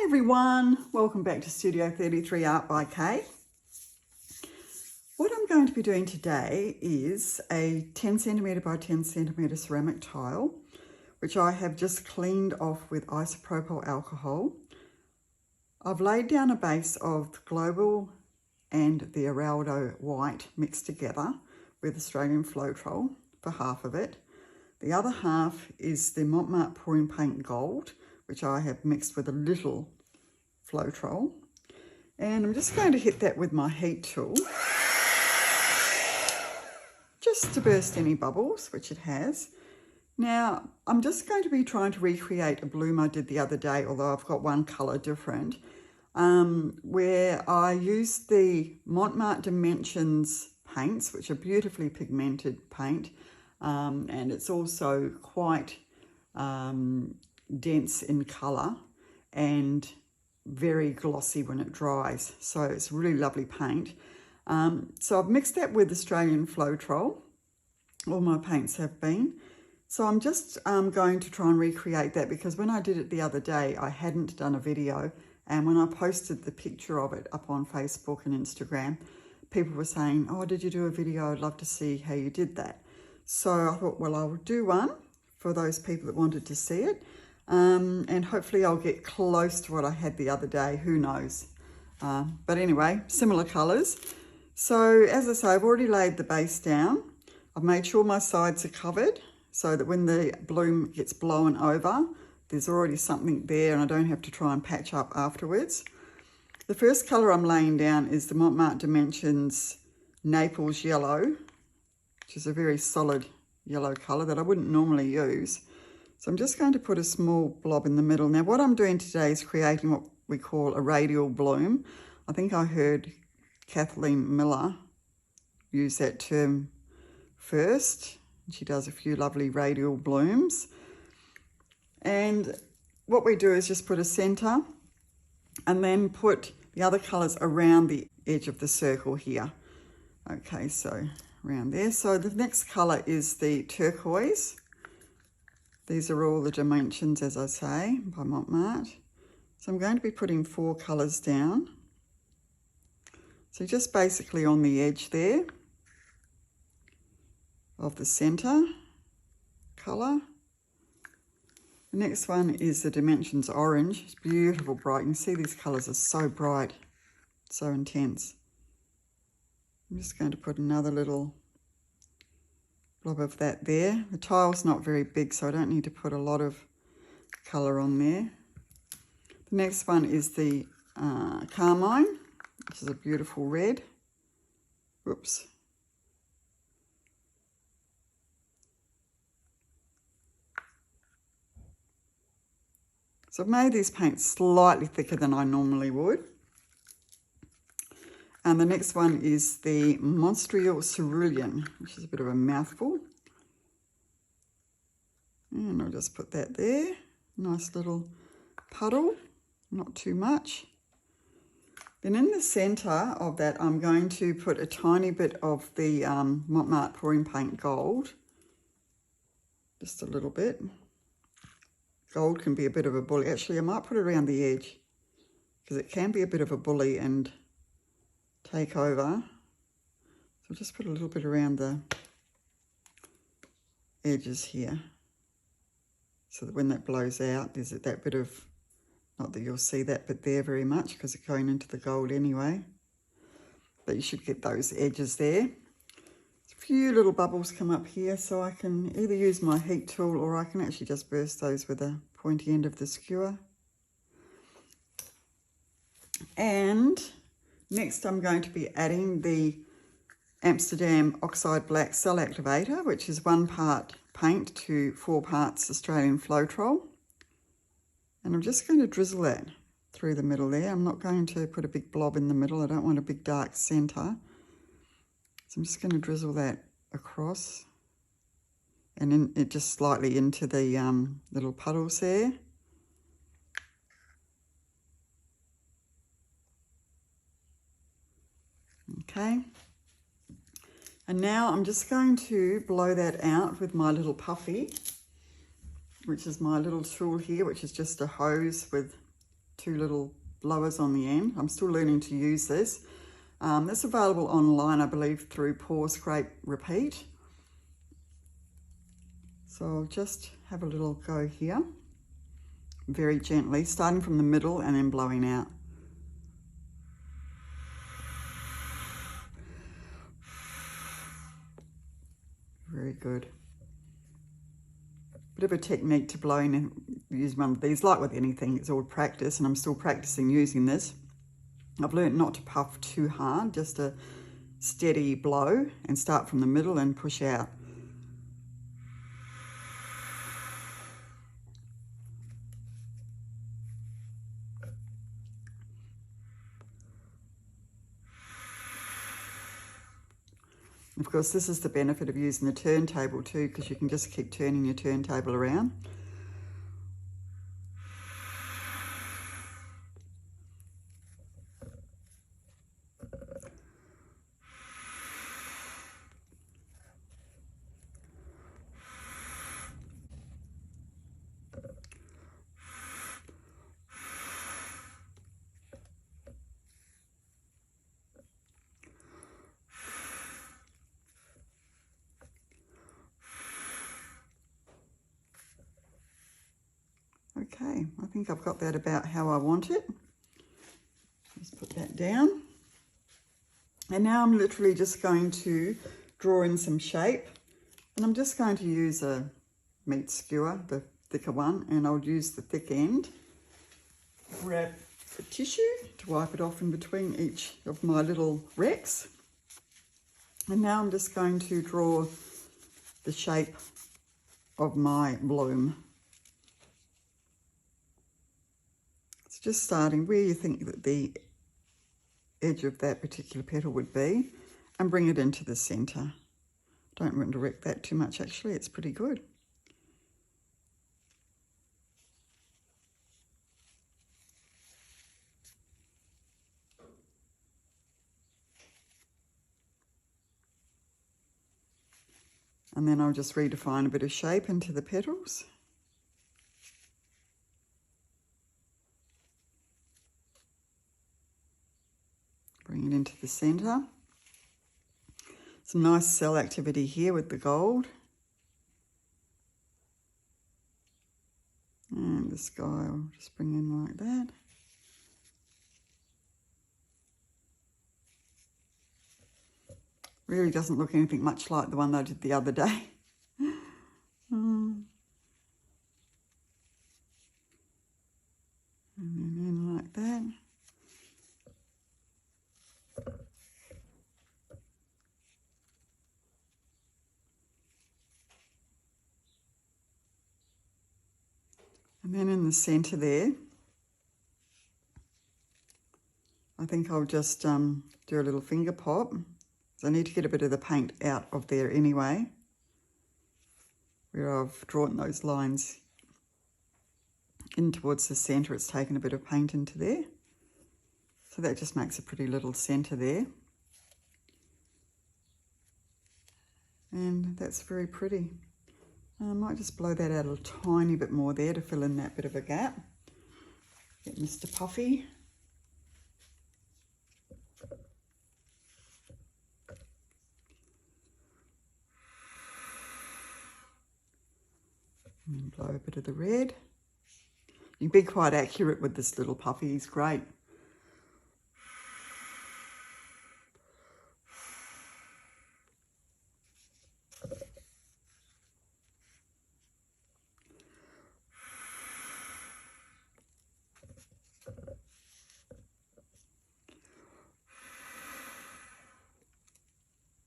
Everyone, welcome back to Studio 33 Art by Kay. What I'm going to be doing today is a 10 centimetre by 10 centimetre ceramic tile, which I have just cleaned off with isopropyl alcohol. I've laid down a base of the Global and the Araldo White mixed together with Australian Floetrol for half of it. The other half is the Montmart Pouring Paint Gold, which I have mixed with a little Floetrol. And I'm just going to hit that with my heat tool, just to burst any bubbles, which it has. Now, I'm just going to be trying to recreate a bloom I did the other day, although I've got one colour different, where I used the Montmart Dimensions paints, which are beautifully pigmented paint, and it's also quite dense in colour and very glossy when it dries. So it's a really lovely paint. So I've mixed that with Australian Floetrol. All my paints have been. So I'm just going to try and recreate that, because when I did it the other day, I hadn't done a video. And when I posted the picture of it up on Facebook and Instagram, people were saying, oh, did you do a video? I'd love to see how you did that. So I thought, well, I'll do one for those people that wanted to see it. And hopefully I'll get close to what I had the other day, who knows. But anyway, similar colours. So as I say, I've already laid the base down. I've made sure my sides are covered so that when the bloom gets blown over, there's already something there and I don't have to try and patch up afterwards. The first colour I'm laying down is the Montmart Dimensions Naples Yellow, which is a very solid yellow colour that I wouldn't normally use. So I'm just going to put a small blob in the middle. Now what I'm doing today is creating what we call a radial bloom. I think I heard Kathleen Miller use that term first. She does a few lovely radial blooms. And what we do is just put a centre and then put the other colours around the edge of the circle here. Okay, so around there. So the next colour is the turquoise. These are all the dimensions, as I say, by Montmart. So I'm going to be putting 4 colours down. So just basically on the edge there of the centre colour. The next one is the Dimensions Orange. It's beautiful, bright. You can see these colours are so bright, so intense. I'm just going to put another little blob of that there. The tile's not very big, so I don't need to put a lot of colour on there. The next one is the Carmine, which is a beautiful red. Whoops. So I've made these paints slightly thicker than I normally would. And the next one is the Montreal Cerulean, which is a bit of a mouthful. And I'll just put that there. Nice little puddle, not too much. Then in the centre of that, I'm going to put a tiny bit of the Montmart Pouring Paint Gold. Just a little bit. Gold can be a bit of a bully. Actually, I might put it around the edge, because it can be a bit of a bully and take over. So I'll just put a little bit around the edges here, so that when that blows out, there's that bit of, not that you'll see that bit there very much because it's going into the gold anyway, but you should get those edges there. A few little bubbles come up here, so I can either use my heat tool or I can actually just burst those with the pointy end of the skewer. And next I'm going to be adding the Amsterdam Oxide Black Cell Activator, which is 1 part paint to 4 parts Australian Floetrol. And I'm just going to drizzle that through the middle there. I'm not going to put a big blob in the middle. I don't want a big dark centre. So I'm just going to drizzle that across and in it just slightly into the little puddles there. Okay. And now I'm just going to blow that out with my little puffy, which is my little tool here, which is just a hose with 2 little blowers on the end. I'm still learning to use this. It's available online, I believe, through Pour, Scrape, Repeat. So I'll just have a little go here, very gently, starting from the middle and then blowing out. Very good. Bit of a technique to blowing and use one of these. Like with anything, it's all practice, and I'm still practicing using this. I've learned not to puff too hard, just a steady blow and start from the middle and push out. Of course, this is the benefit of using the turntable too, because you can just keep turning your turntable around. Okay, I think I've got that about how I want it. Just put that down. And now I'm literally just going to draw in some shape. And I'm just going to use a meat skewer, the thicker one, and I'll use the thick end. Grab the tissue to wipe it off in between each of my little wrecks. And now I'm just going to draw the shape of my bloom. It's just starting where you think that the edge of that particular petal would be and bring it into the centre. Don't want to direct that too much actually, it's pretty good. And then I'll just redefine a bit of shape into the petals. Bring it into the centre. Some nice cell activity here with the gold. And the sky I'll just bring in like that. Really doesn't look anything much like the one I did the other day. And then in like that. And then in the centre there, I think I'll just do a little finger pop. So I need to get a bit of the paint out of there anyway, where I've drawn those lines in towards the centre. It's taken a bit of paint into there. So that just makes a pretty little centre there. And that's very pretty. I might just blow that out a tiny bit more there to fill in that bit of a gap. Get Mr. Puffy. And blow a bit of the red. You can be quite accurate with this little puffy, he's great.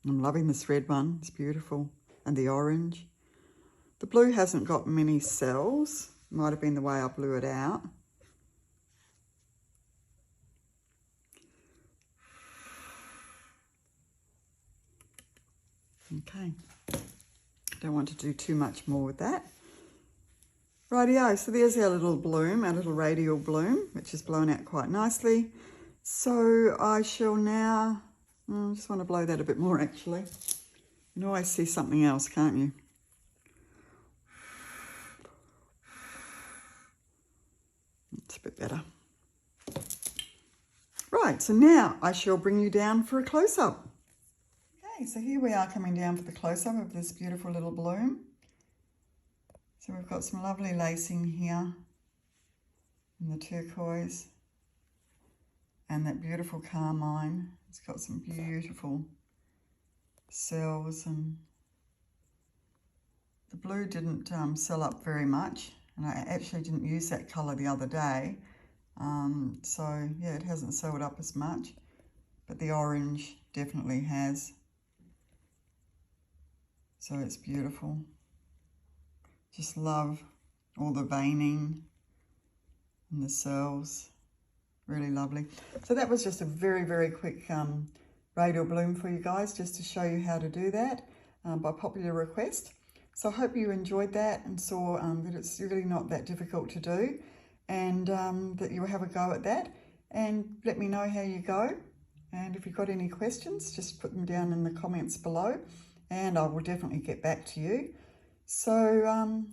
I'm loving this red one, it's beautiful. And the orange. The blue hasn't got many cells. Might have been the way I blew it out. Okay. Don't want to do too much more with that. Rightio, so there's our little bloom, our little radial bloom, which is blown out quite nicely. So I shall now, I just want to blow that a bit more actually. You can always see something else, can't you? It's a bit better. Right, so now I shall bring you down for a close-up. Okay, so here we are coming down for the close-up of this beautiful little bloom. So we've got some lovely lacing here in the turquoise and that beautiful carmine. It's got some beautiful cells, and the blue didn't sell up very much, and I actually didn't use that colour the other day. So yeah, it hasn't sold up as much, but the orange definitely has. So it's beautiful. Just love all the veining and the cells. Really lovely. So that was just a very, very quick radial bloom for you guys, just to show you how to do that by popular request. So I hope you enjoyed that and saw that it's really not that difficult to do, and that you'll have a go at that, and let me know how you go. And if you've got any questions, just put them down in the comments below and I will definitely get back to you. So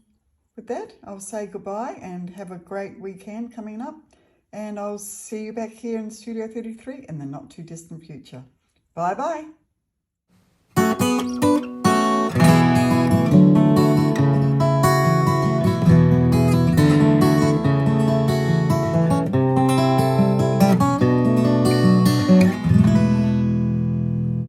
with that, I'll say goodbye and have a great weekend coming up, and I'll see you back here in Studio 33 in the not too distant future. Bye bye.